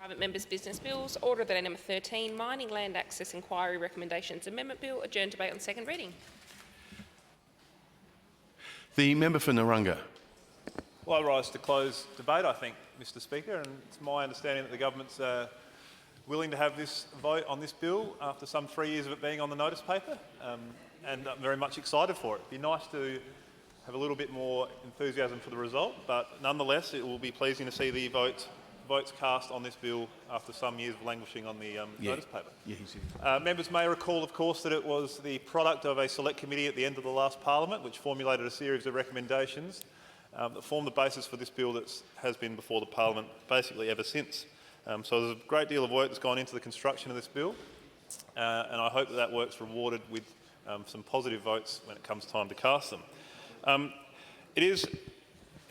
Private Members' Business Bills. Order that number 13, Mining Land Access Inquiry Recommendations Amendment Bill, adjourn debate on second reading. The member for Narunga. Well, I rise to close debate, I think, Mr Speaker, and it's my understanding that the government's willing to have this vote on this bill after some 3 years of it being on the notice paper, and I'm very much excited for it. It'd be nice to have a little bit more enthusiasm for the result, but nonetheless it will be pleasing to see the votes cast on this bill after some years of languishing on the notice paper. Members may recall, of course, that it was the product of a select committee at the end of the last parliament which formulated a series of recommendations that formed the basis for this bill that has been before the parliament basically ever since. So there's a great deal of work that's gone into the construction of this bill, and I hope that that work's rewarded with some positive votes when it comes time to cast them.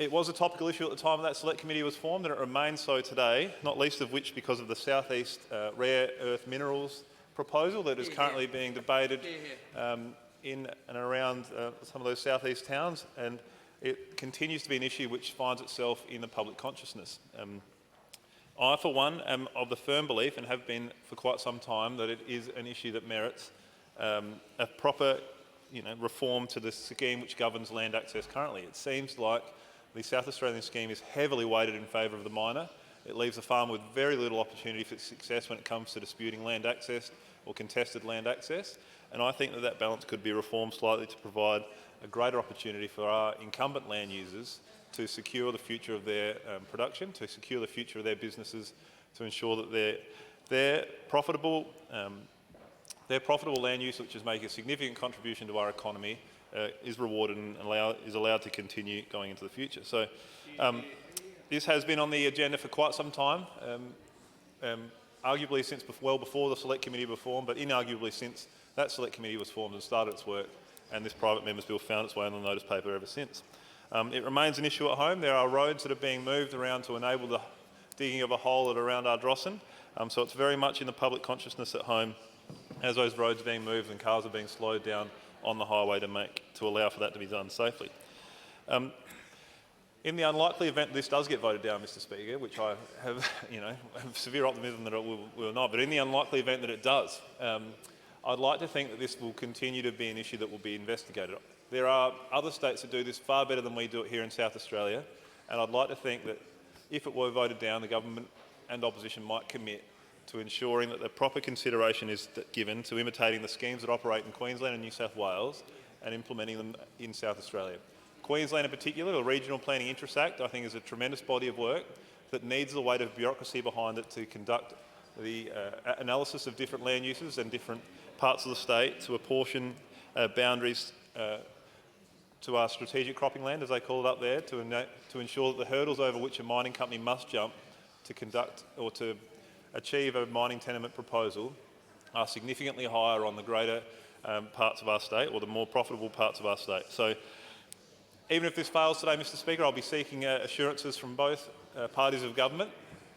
It was a topical issue at the time that select committee was formed, and it remains so today, not least of which because of the South East rare earth minerals proposal that is currently being debated in and around some of those South East towns, and it continues to be an issue which finds itself in the public consciousness. I, for one, am of the firm belief, and have been for quite some time, that it is an issue that merits a proper reform to the scheme which governs land access currently. It seems like the South Australian scheme is heavily weighted in favour of the miner. It leaves the farmer with very little opportunity for success when it comes to disputing land access or contested land access, and I think that that balance could be reformed slightly to provide a greater opportunity for our incumbent land users to secure the future of their production, to secure the future of their businesses, to ensure that their profitable land use, which is making a significant contribution to our economy, is rewarded and is allowed to continue going into the future. So this has been on the agenda for quite some time, arguably since well before the Select Committee was formed, but inarguably since that Select Committee was formed and started its work, and this private members bill found its way on the notice paper ever since. It remains an issue at home. There are roads that are being moved around to enable the digging of a hole at around Ardrossan, so it's very much in the public consciousness at home as those roads are being moved and cars are being slowed down on the highway to allow for that to be done safely. In the unlikely event this does get voted down, Mr Speaker, which I have, have severe optimism that it will not, but in the unlikely event that it does, I'd like to think that this will continue to be an issue that will be investigated. There are other states that do this far better than we do it here in South Australia, and I'd like to think that if it were voted down, the government and opposition might commit to ensuring that the proper consideration is given to imitating the schemes that operate in Queensland and New South Wales and implementing them in South Australia. Queensland in particular, the Regional Planning Interests Act, I think is a tremendous body of work that needs the weight of bureaucracy behind it to conduct the analysis of different land uses and different parts of the state to apportion boundaries to our strategic cropping land, as they call it up there, to ensure that the hurdles over which a mining company must jump to conduct or to achieve a mining tenement proposal are significantly higher on the greater parts of our state, or the more profitable parts of our state. So even if this fails today, Mr Speaker, I'll be seeking assurances from both parties of government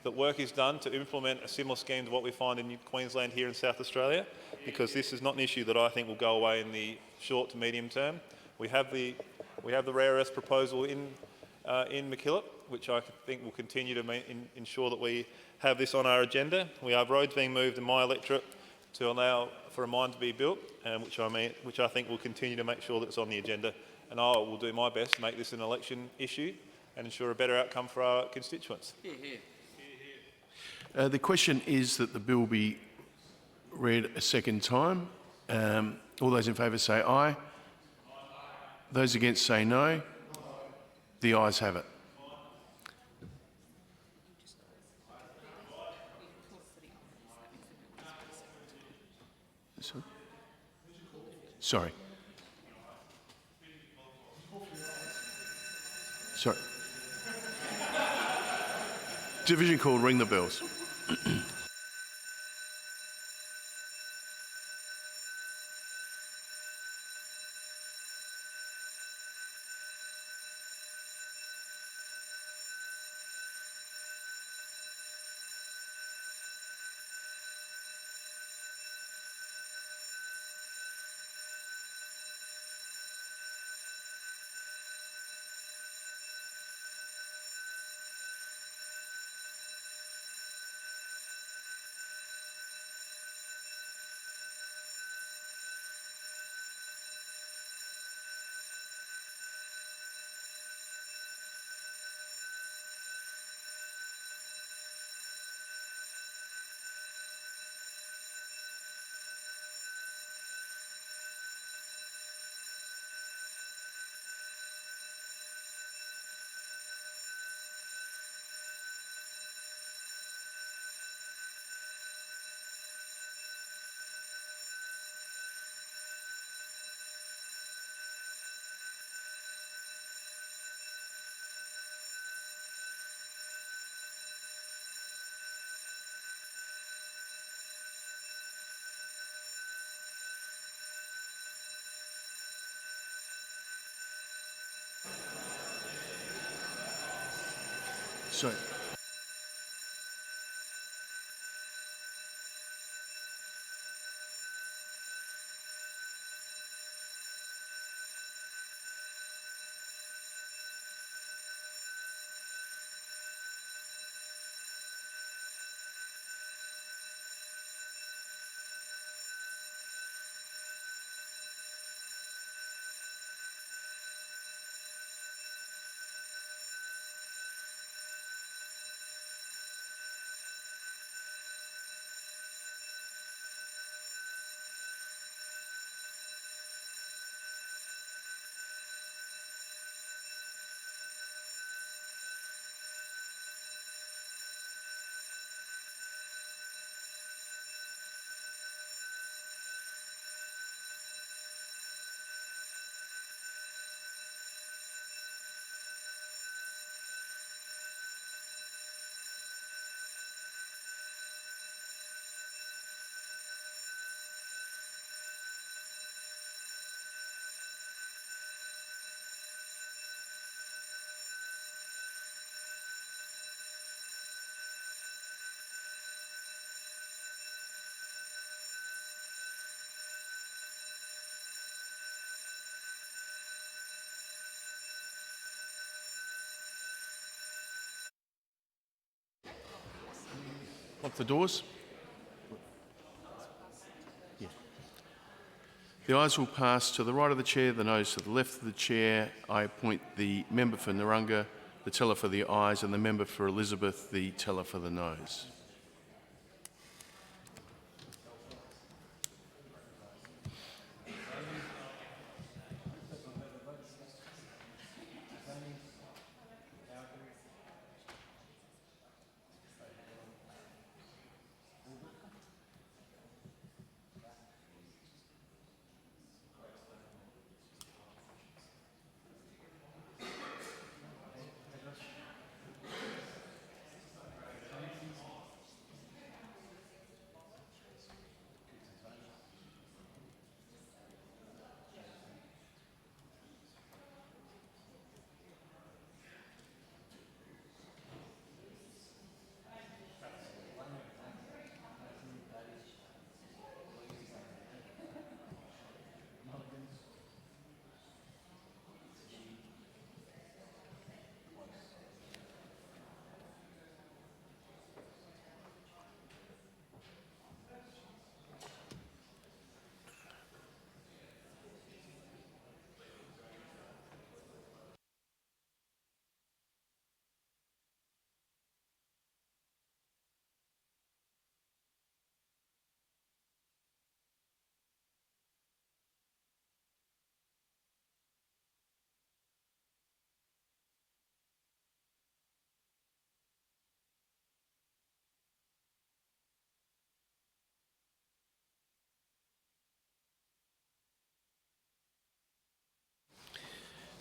that work is done to implement a similar scheme to what we find in Queensland here in South Australia, because this is not an issue that I think will go away in the short to medium term. We have the rare earths proposal in MacKillop, which I think will continue to ensure that we have this on our agenda. We have roads being moved in my electorate to allow for a mine to be built, which I think will continue to make sure that it's on the agenda. And I will do my best to make this an election issue and ensure a better outcome for our constituents. The question is that the bill be read a second time. All those in favour say aye. Those against say no. The ayes have it. Sorry. Division called, ring the bells. Sorry. Lock the doors. The ayes will pass to the right of the chair, the noes to the left of the chair. I appoint the member for Narunga, the teller for the ayes, and the member for Elizabeth, the teller for the noes.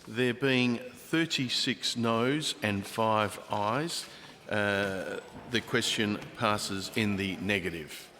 There being 36 noes and 5 ayes, the question passes in the negative.